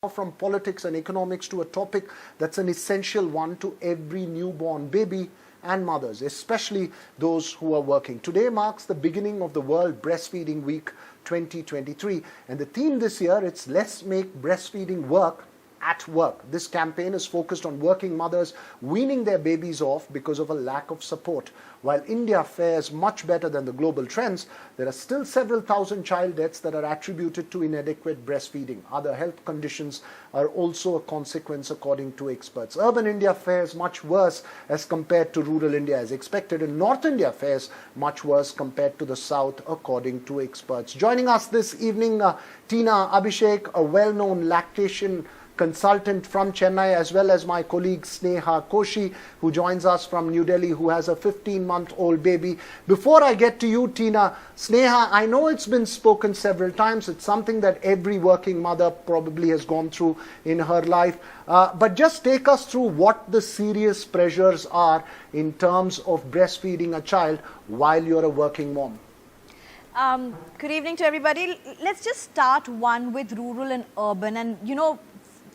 from politics and economics to a topic that's an essential one to every newborn baby and mothers, especially those who are working. Today marks the beginning of the World Breastfeeding Week 2023, and the theme this year is Let's Make Breastfeeding Work at Work. This campaign is focused on working mothers weaning their babies off because of a lack of support. While India fares much better than the global trends, there are still several thousand child deaths that are attributed to inadequate breastfeeding. Other health conditions are also a consequence, according to experts. Urban India fares much worse as compared to rural India as expected, and North India fares much worse compared to the South, according to experts. Joining us this evening, Tina Abhishek, a well-known lactation consultant from Chennai, as well as my colleague Sneha Koshi, who joins us from New Delhi, who has a 15-month-old baby. Before I get to you, Tina, Sneha, I know it's been spoken several times. It's something that every working mother probably has gone through in her life. But just take us through what the serious pressures are in terms of breastfeeding a child while you're a working mom. Good evening to everybody. Let's just start with rural and urban. And,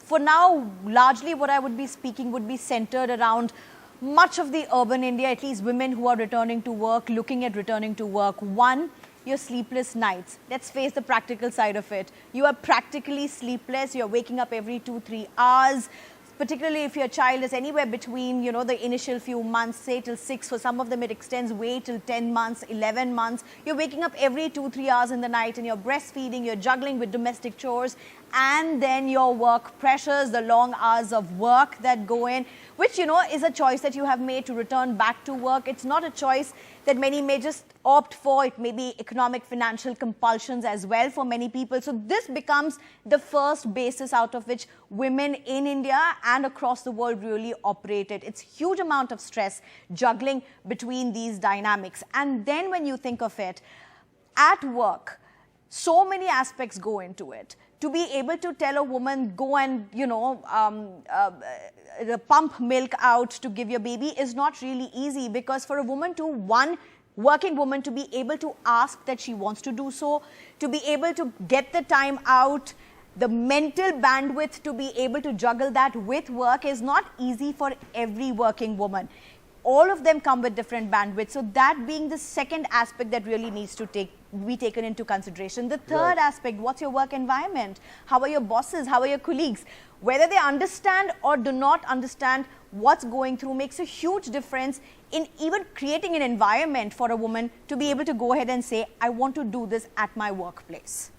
for now, largely what I would be speaking would be centered around much of the urban India, at least women who are returning to work, looking at returning to work. One, your sleepless nights. Let's face the practical side of it. You are practically sleepless. You're waking up every 2-3 hours. Particularly if your child is anywhere between, the initial few months, say till 6. For some of them, it extends way till 10 months, 11 months. You're waking up every 2-3 hours in the night and you're breastfeeding, you're juggling with domestic chores, and then your work pressures, the long hours of work that go in, which, is a choice that you have made to return back to work. It's not a choice that many may just opt for. It may be economic, financial compulsions as well for many people. So this becomes the first basis out of which women in India and across the world really operate it. It's huge amount of stress juggling between these dynamics. And then when you think of it, at work, so many aspects go into it. To be able to tell a woman, go and, pump milk out to give your baby is not really easy, because for a woman to, working woman to be able to ask that she wants to do so, to be able to get the time out, the mental bandwidth to be able to juggle that with work is not easy for every working woman. All of them come with different bandwidth. So that being the second aspect that really needs to be taken into consideration. The third aspect, what's your work environment? How are your bosses? How are your colleagues? Whether they understand or do not understand what's going through makes a huge difference in even creating an environment for a woman to be able to go ahead and say, I want to do this at my workplace.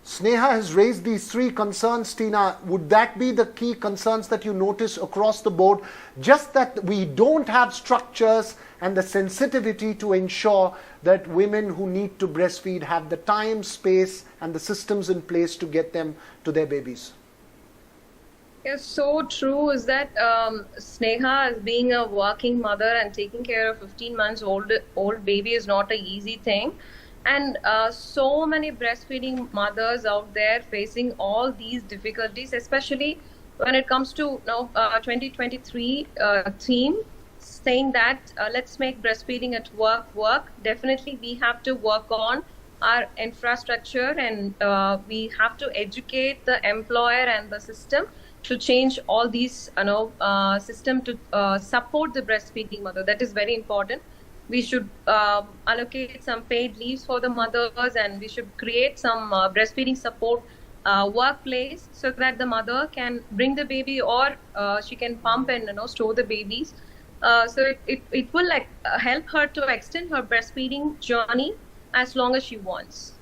Sneha has raised these three concerns, Tina. Would that be the key concerns that you notice across the board? Just that we don't have structures and the sensitivity to ensure that women who need to breastfeed have the time, space, and the systems in place to get them to their babies. Yes, so true is that Sneha, as being a working mother and taking care of 15 months old baby is not an easy thing. And so many breastfeeding mothers out there facing all these difficulties, especially when it comes to 2023 theme, saying that let's make breastfeeding at work. Definitely we have to work on our infrastructure, and we have to educate the employer and the system to change all these system to support the breastfeeding mother. That is very important. We should allocate some paid leaves for the mothers, and we should create some breastfeeding support workplace so that the mother can bring the baby, or she can pump and store the babies. So it will help her to extend her breastfeeding journey as long as she wants.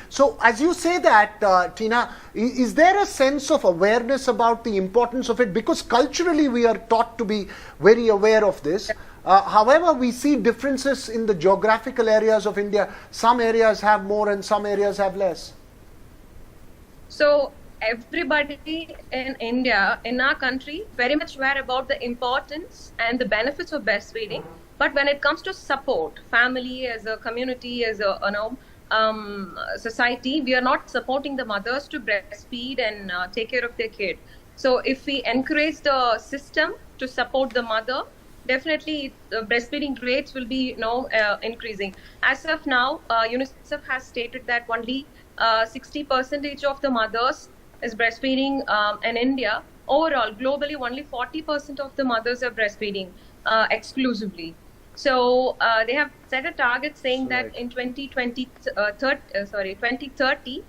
So as you say that, Tina, is there a sense of awareness about the importance of it? Because culturally we are taught to be very aware of this. However, we see differences in the geographical areas of India. Some areas have more and some areas have less. So everybody in India, in our country, very much aware about the importance and the benefits of breastfeeding. But when it comes to support, family as a community, as a society, we are not supporting the mothers to breastfeed and take care of their kid. So if we encourage the system to support the mother, definitely breastfeeding rates will be increasing. As of now, UNICEF has stated that only 60% of the mothers is breastfeeding in India. Overall, globally, only 40% of the mothers are breastfeeding exclusively. So they have set a target saying Right. that in 2030,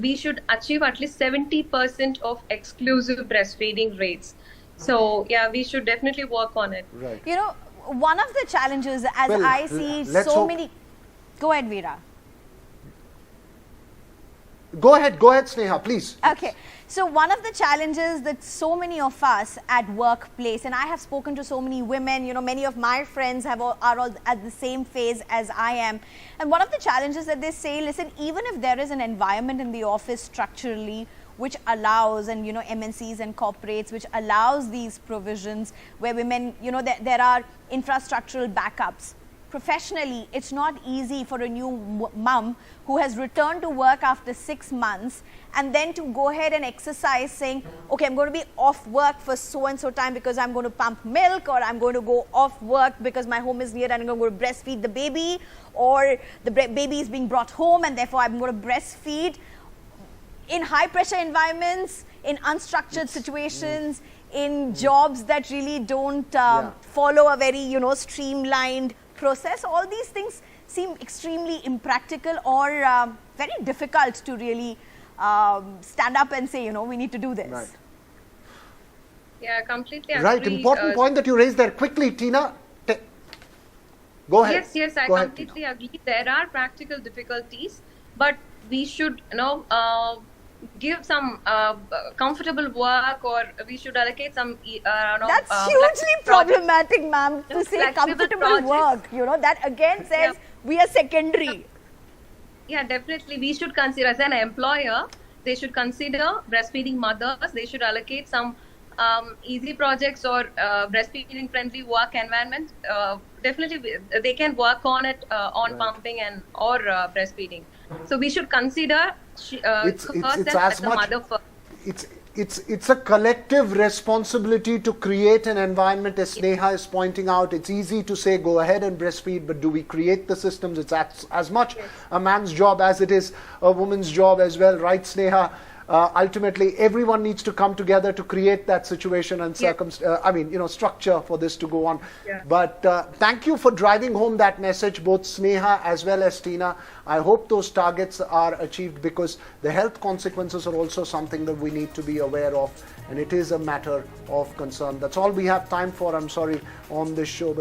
we should achieve at least 70% of exclusive breastfeeding rates. So yeah, we should definitely work on it. Right. You know, one of the challenges, as Well, I see let's so hope- many. Go ahead, Veera. Go ahead, Sneha, please. Okay, so one of the challenges that so many of us at workplace, and I have spoken to so many women, you know, many of my friends are all at the same phase as I am. And one of the challenges that they say, listen, even if there is an environment in the office structurally which allows, and you know, MNCs and corporates, which allows these provisions where women, you know, there are infrastructural backups. Professionally, it's not easy for a new mum who has returned to work after 6 months and then to go ahead and exercise saying, okay, I'm going to be off work for so and so time because I'm going to pump milk, or I'm going to go off work because my home is near and I'm going to breastfeed the baby, or the baby is being brought home and therefore I'm going to breastfeed. In high pressure environments, in unstructured situations, in jobs that really don't follow a very, you know, streamlined process, all these things seem extremely impractical or very difficult to really stand up and say, you know, we need to do this. Right. Yeah, completely agree. Right, important point that you raised there. Quickly, Tina, go ahead. Yes, I Go ahead, completely Tina. agree. There are practical difficulties, but we should, give some comfortable work, or we should allocate some. That's hugely problematic, ma'am, to say flexible comfortable projects. work. You know, that again says we are secondary. Yeah, definitely. We should consider, as an employer, they should consider breastfeeding mothers. They should allocate some easy projects or breastfeeding friendly work environment. Definitely, they can work on it on pumping and or breastfeeding. So we should consider It's herself as as a much. mother first. It's a collective responsibility to create an environment, as Sneha is pointing out. It's easy to say go ahead and breastfeed, but do we create the systems? It's as much a man's job as it is a woman's job as well, right, Sneha? Ultimately, everyone needs to come together to create that situation and structure for this to go on. Yeah. But thank you for driving home that message, both Sneha as well as Tina. I hope those targets are achieved, because the health consequences are also something that we need to be aware of, and it is a matter of concern. That's all we have time for, I'm sorry, on this show.